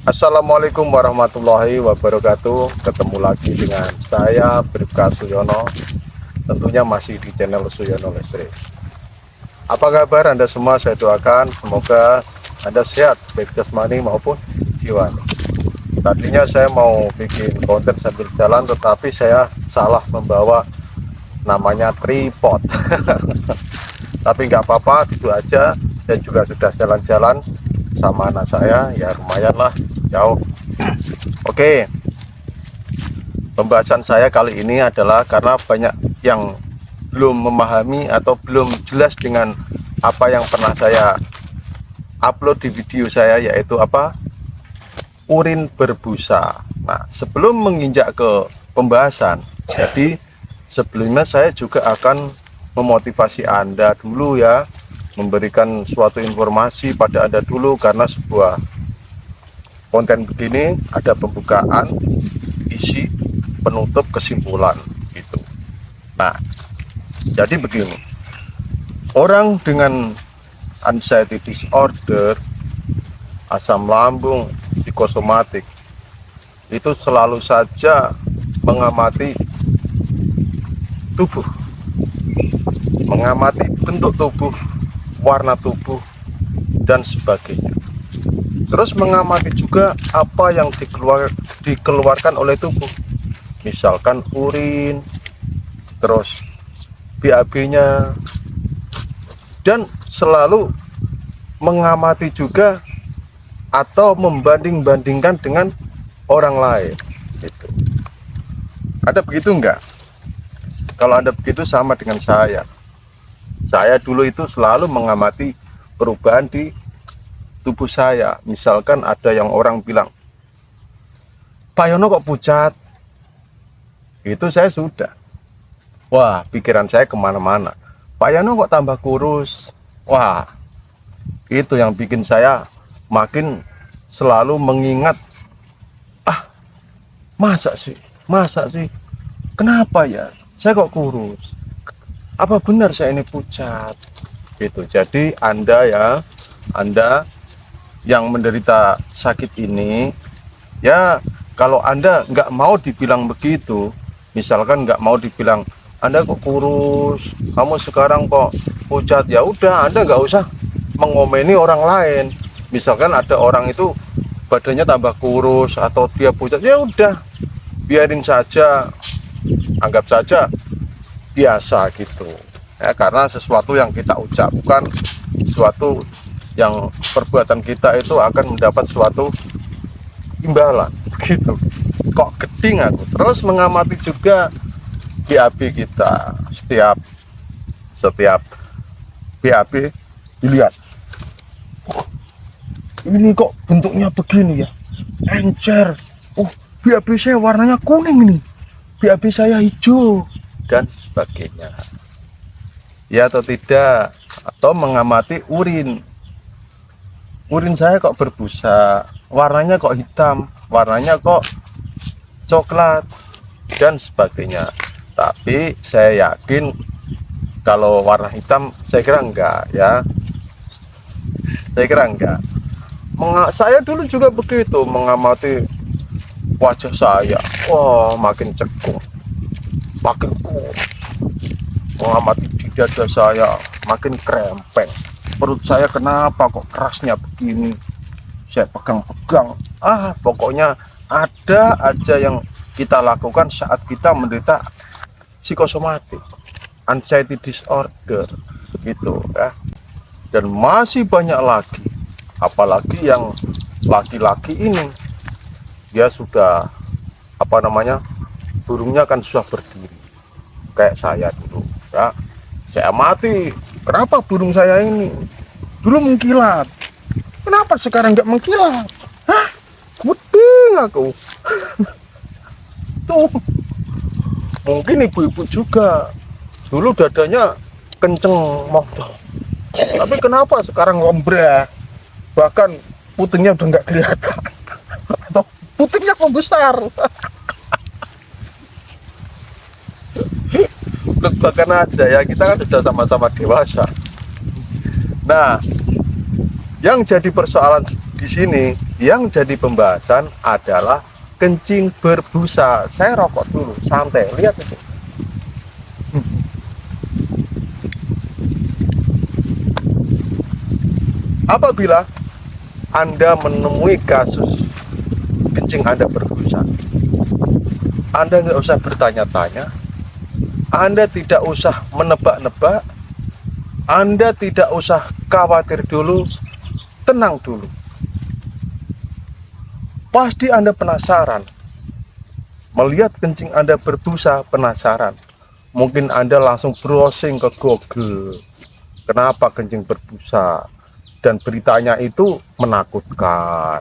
Assalamualaikum warahmatullahi wabarakatuh. Ketemu lagi dengan saya Bribka Suyono. Tentunya masih di channel Suyono Listrik. Apa kabar Anda semua? Saya doakan semoga Anda sehat baik jasmani maupun jiwani. Tadinya saya mau bikin konten sambil jalan, tetapi saya salah membawa namanya tripod. Tapi nggak apa-apa, itu aja. Dan juga sudah jalan-jalan sama anak saya, ya lumayan lah jauh. Oke, pembahasan saya kali ini adalah karena banyak yang belum memahami atau belum jelas dengan apa yang pernah saya upload di video saya, yaitu apa? Urin berbusa. Nah, sebelum menginjak ke pembahasan, jadi sebelumnya saya juga akan memotivasi Anda dulu ya, memberikan suatu informasi pada Anda dulu, karena sebuah konten begini ada pembukaan, isi, penutup, kesimpulan gitu. Nah, jadi begini, orang dengan anxiety disorder, asam lambung, psikosomatik, itu selalu saja mengamati tubuh, mengamati bentuk tubuh, warna tubuh, dan sebagainya. Terus mengamati juga apa yang dikeluarkan oleh tubuh, misalkan urin, terus BAB-nya, dan selalu mengamati juga atau membanding-bandingkan dengan orang lain gitu. Ada begitu enggak? Kalau Anda begitu sama dengan saya. Saya dulu itu selalu mengamati perubahan di tubuh saya. Misalkan ada yang orang bilang, Pak Yono kok pucat? Itu saya sudah. Wah, pikiran saya kemana-mana. Pak Yono kok tambah kurus? Wah, itu yang bikin saya makin selalu mengingat, masa sih? Masa sih? Kenapa ya? Saya kok kurus? Apa benar saya ini pucat? Gitu. Jadi Anda yang menderita sakit ini, ya kalau Anda nggak mau dibilang begitu, misalkan nggak mau dibilang Anda kok kurus, kamu sekarang kok pucat, ya udah Anda nggak usah mengomeni orang lain. Misalkan ada orang itu badannya tambah kurus atau dia pucat, ya udah biarin saja, anggap saja biasa gitu ya, karena sesuatu yang kita ucapkan, sesuatu yang perbuatan kita itu akan mendapat suatu imbalan gitu. Kok geding aku. Terus mengamati juga BAB kita, setiap BAB dilihat, ini kok bentuknya begini ya, encer, BAB saya warnanya kuning nih, BAB saya hijau, dan sebagainya, ya atau tidak. Atau mengamati urin saya kok berbusa, warnanya kok hitam, warnanya kok coklat, dan sebagainya. Tapi saya yakin kalau warna hitam, saya kira enggak ya, saya kira enggak. Saya dulu juga begitu mengamati wajah saya, wah makin cekung, makin kurus. Mengamati di dada saya makin krempeng, perut saya kenapa kok kerasnya begini, saya pegang-pegang. Pokoknya ada aja yang kita lakukan saat kita menderita psikosomatik, anxiety disorder gitu ya. Dan masih banyak lagi, apalagi yang laki-laki ini, dia sudah burungnya kan susah berdiri kayak saya dulu ya. Saya amati, kenapa burung saya ini dulu mengkilat, kenapa sekarang nggak mengkilat? Puding aku. Tuh, mungkin ibu-ibu juga dulu dadanya kenceng motor, tapi kenapa sekarang lombreh, bahkan putingnya udah nggak kelihatan atau putingnya membesar. Bahkan aja ya, kita kan sudah sama-sama dewasa. Nah, yang jadi persoalan di sini Yang jadi pembahasan adalah kencing berbusa. Saya rokok dulu, santai. Lihat itu. Apabila Anda menemui kasus kencing Anda berbusa, Anda nggak usah bertanya-tanya, Anda tidak usah menebak-nebak, Anda tidak usah khawatir dulu, tenang dulu. Pasti Anda penasaran, melihat kencing Anda berbusa, penasaran. Mungkin Anda langsung browsing ke Google, kenapa kencing berbusa, dan beritanya itu menakutkan.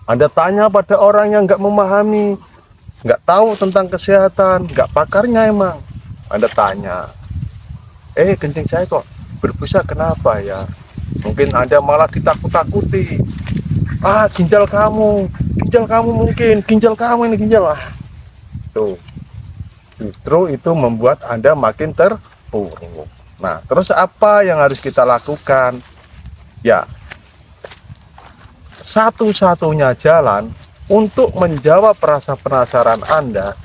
Anda tanya pada orang yang nggak memahami, nggak tahu tentang kesehatan, nggak pakarnya emang. Anda tanya, kencing saya kok berbusa, kenapa ya? Mungkin Anda malah ditakut-takuti. Ginjal kamu mungkin, ginjal kamu ini ginjal. Tuh, justru itu membuat Anda makin terpuruk. Nah, terus apa yang harus kita lakukan? Ya, satu-satunya jalan untuk menjawab rasa penasaran Anda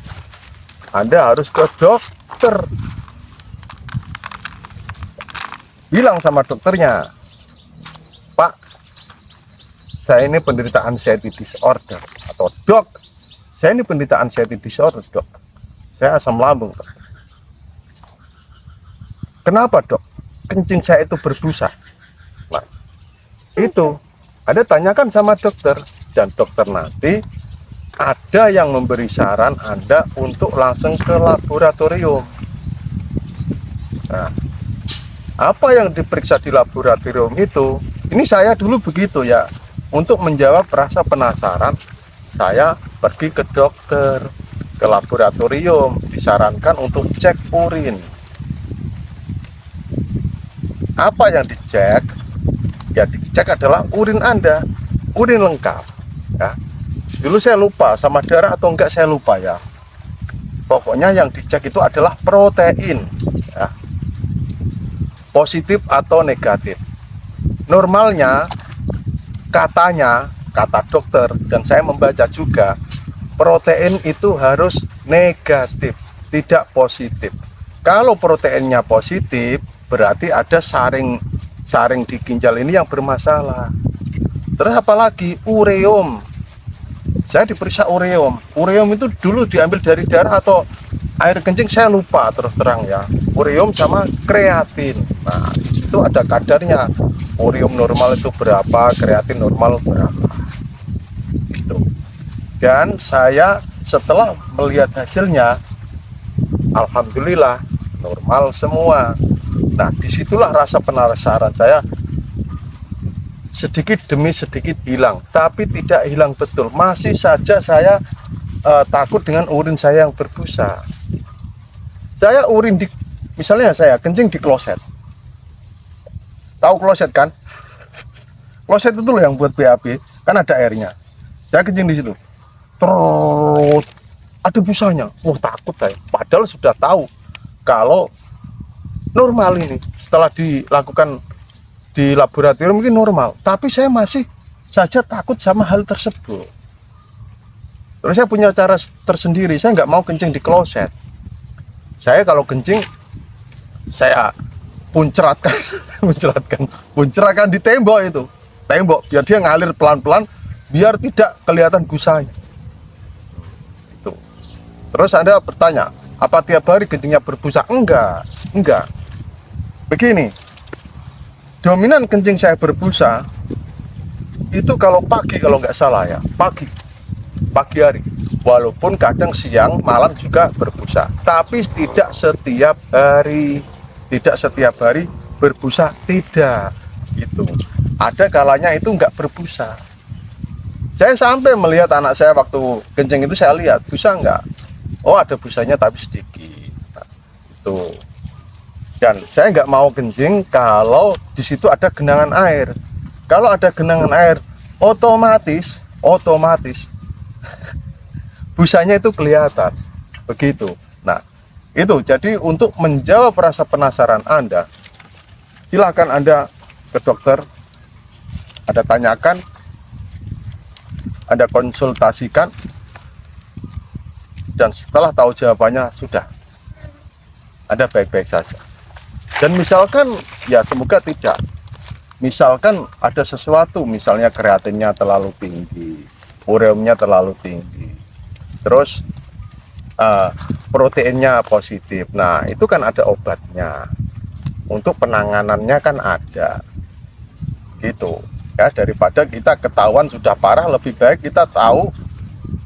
harus ke dokter. Bilang sama dokternya, Pak, saya ini penderita anxiety disorder, atau Dok, saya ini penderita anxiety disorder, Dok. Saya asam lambung, Dok. Kenapa, Dok? Kencing saya itu berbusa. Nah, itu Anda tanyakan sama dokter, dan dokter nanti ada yang memberi saran Anda untuk langsung ke laboratorium. Nah, apa yang diperiksa di laboratorium itu, ini saya dulu begitu ya, untuk menjawab rasa penasaran, saya pergi ke dokter, ke laboratorium, disarankan untuk cek urin. Apa yang dicek? Ya, dicek adalah urin Anda, urin lengkap ya. Dulu saya lupa sama darah atau enggak, saya lupa ya. Pokoknya yang dicek itu adalah protein ya, positif atau negatif. Normalnya, kata dokter, dan saya membaca juga, protein itu harus negatif, tidak positif. Kalau proteinnya positif, berarti ada saring di ginjal ini yang bermasalah. Terus apalagi ureum, saya diperiksa ureum. Ureum itu dulu diambil dari darah atau air kencing, saya lupa terus terang ya. Ureum sama kreatin, nah itu ada kadarnya. Ureum normal itu berapa, kreatin normal berapa itu. Dan saya setelah melihat hasilnya, alhamdulillah normal semua. Nah, disitulah rasa penasaran saya sedikit demi sedikit hilang, tapi tidak hilang betul. Masih saja saya takut dengan urin saya yang berbusa. Saya urin misalnya saya kencing di kloset. Tahu kloset kan? Kloset itu loh yang buat BAB, kan ada airnya. Saya kencing di situ. Terus ada busanya. Takut saya. Padahal sudah tahu kalau normal ini, setelah dilakukan di laboratorium mungkin normal, tapi saya masih saja takut sama hal tersebut. Terus saya punya cara tersendiri, saya nggak mau kencing di kloset. Saya kalau kencing, saya puncratkan di tembok itu, biar dia ngalir pelan-pelan, biar tidak kelihatan busanya. Itu. Terus Anda bertanya, apa tiap hari kencingnya berbusa? Enggak. Begini, dominan kencing saya berbusa itu kalau pagi, kalau nggak salah ya, pagi hari. Walaupun kadang siang, malam juga berbusa, tapi tidak setiap hari berbusa, tidak. Gitu. Ada kalanya itu nggak berbusa. Saya sampai melihat anak saya waktu kencing itu, saya lihat busa nggak. Oh, ada busanya tapi sedikit. Nah, itu. Dan saya nggak mau kencing kalau di situ ada genangan air. Kalau ada genangan air, otomatis busanya itu kelihatan. Begitu. Nah, itu jadi untuk menjawab rasa penasaran Anda, silakan Anda ke dokter, Anda tanyakan Anda konsultasikan, dan setelah tahu jawabannya sudah, Anda baik-baik saja. Dan misalkan, ya semoga tidak, misalkan ada sesuatu, misalnya kreatinnya terlalu tinggi, ureumnya terlalu tinggi, terus proteinnya positif, nah itu kan ada obatnya, untuk penanganannya kan ada, gitu ya. Daripada kita ketahuan sudah parah, lebih baik kita tahu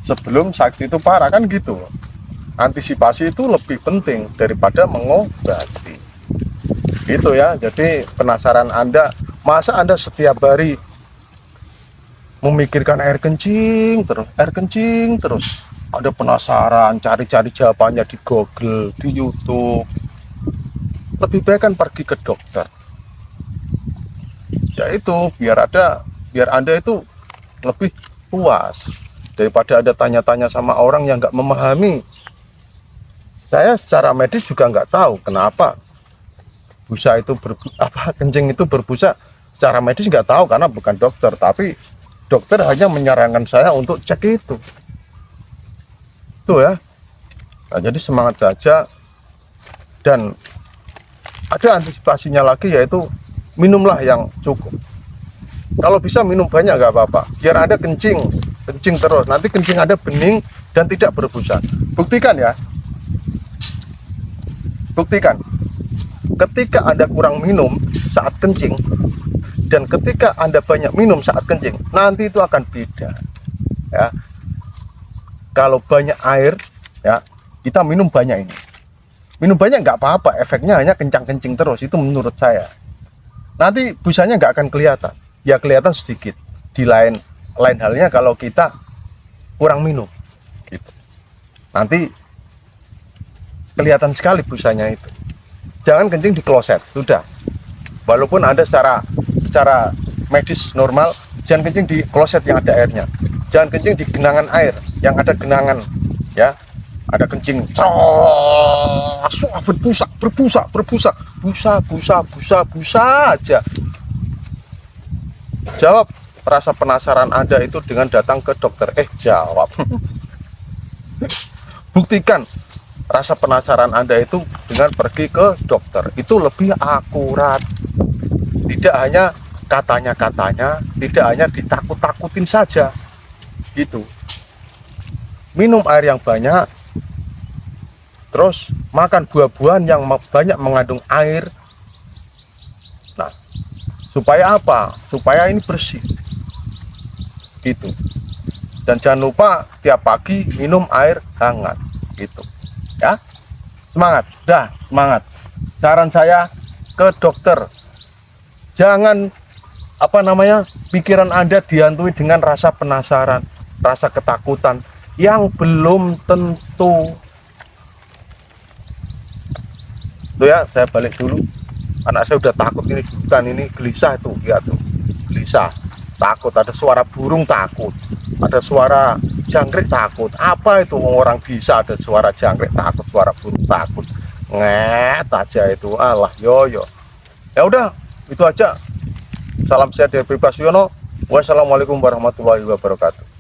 sebelum sakit itu parah, kan gitu. Antisipasi itu lebih penting daripada mengobati, gitu ya. Jadi penasaran Anda, masa Anda setiap hari memikirkan air kencing terus, Anda penasaran, cari-cari jawabannya di Google, di YouTube. Lebih baik kan pergi ke dokter, ya itu biar Anda itu lebih puas daripada ada tanya-tanya sama orang yang nggak memahami. Saya secara medis juga nggak tahu kenapa busa itu kencing itu berbusa. Secara medis nggak tahu karena bukan dokter, tapi dokter hanya menyarankan saya untuk cek itu ya. Nah, jadi semangat saja, dan ada antisipasinya lagi, yaitu minumlah yang cukup. Kalau bisa minum banyak nggak apa-apa, biar Anda kencing terus, nanti kencing Anda bening dan tidak berbusa. Buktikan ya, buktikan ketika Anda kurang minum saat kencing dan ketika Anda banyak minum saat kencing, nanti itu akan beda ya. Kalau banyak air ya, kita minum banyak, minum banyak nggak apa-apa, efeknya hanya kencang-kencing terus, itu menurut saya. Nanti busanya nggak akan kelihatan, ya kelihatan sedikit. Di lain halnya kalau kita kurang minum gitu, nanti kelihatan sekali busanya itu. Jangan kencing di kloset, sudah. Walaupun Anda secara medis normal, jangan kencing di kloset yang ada airnya. Jangan kencing di genangan air yang ada genangan ya. Ada kencing berbusa aja. Jawab rasa penasaran Anda itu dengan datang ke dokter. Jawab. Buktikan rasa penasaran Anda itu dengan pergi ke dokter. Itu lebih akurat. Tidak hanya katanya, tidak hanya ditakut-takutin saja. Gitu. Minum air yang banyak, terus makan buah-buahan yang banyak mengandung air. Nah, supaya apa? Supaya ini bersih. Gitu. Dan jangan lupa tiap pagi minum air hangat. Gitu. Ya. Semangat. Dah, semangat. Saran saya ke dokter. Jangan pikiran Anda dihantui dengan rasa penasaran, rasa ketakutan yang belum tentu. Tuh ya, saya balik dulu. Anak saya udah takut ini, di hutan ini gelisah tuh, lihat tuh, gelisah, takut. Ada suara burung takut, ada suara jangkrik takut. Apa itu orang bisa ada suara jangkrik takut, suara burung takut? Nget aja itu, alah yo. Ya udah, itu aja. Salam sehat dari Pribasyono. Wassalamualaikum warahmatullahi wabarakatuh.